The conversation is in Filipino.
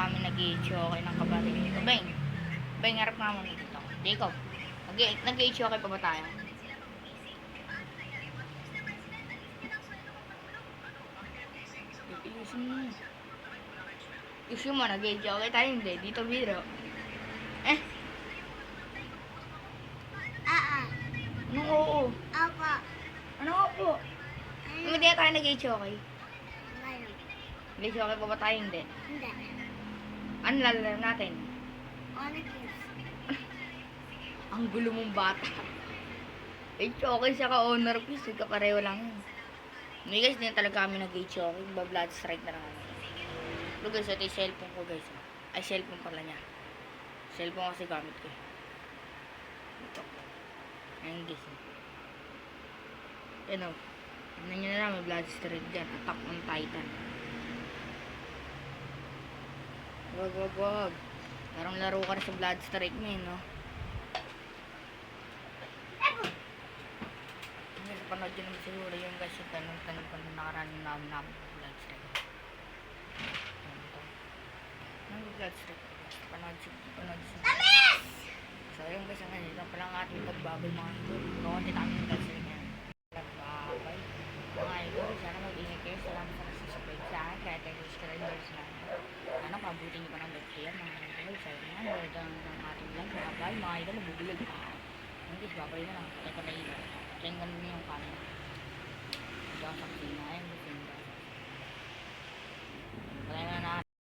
kami nag-i-choke ng kapatid dito. Beng, Beng, harap nga muna dito. Jacob, nag-i-choke pa ba tayo? Iusin mo. Iusin mo, nag-i-choke tayo hindi. Dito biro. Anong oo? Opo. Anong opo? Hindi na tayo nag-i-choke. Ngayon. Nag-i-choke pa ba tayo hindi? Hindi. Ano lalaro natin? Onyx. Ang gulo mong bata. I-choke siya ka honor piece. Kapareho lang yun. Hindi guys, hindi na talaga kami nag-i-choke. Ba-blood strike na lang kami. Ito guys, ito yung cellphone ko guys. Ay, cellphone pala niya. Cellphone kasi gamit ko. Ito. Ayun guys. Yan o. Tignan nyo na lang, may blood strike dyan. Attack on Titan. Wag. Parang laro ka na sa blood strike mo no? Panood yun naman siguro yung guys yung tanong pa na nakaraan namin blood strike. Ano blood strike? Panood siya. So yun guys, ang ganito pa lang ating pagbabay mga idol. Kukunti namin yung blood strike yan. Pagbabay. Mga idol, sana mag-ingat kayo. Salamat sa nagsusubscribe sa akin. Kaya tayo subscribers namin. Ano, pabuti nyo pa ng like yan mga idol. Sayo nga, wala ng ating vlog. Mga bye mga idol, nabubulag pa. Yung guys, babay na lang. Patay ko na ilo. Kaya ganun niyo yung camera. Diyan sa kusina. Ayun, kusina. Patay na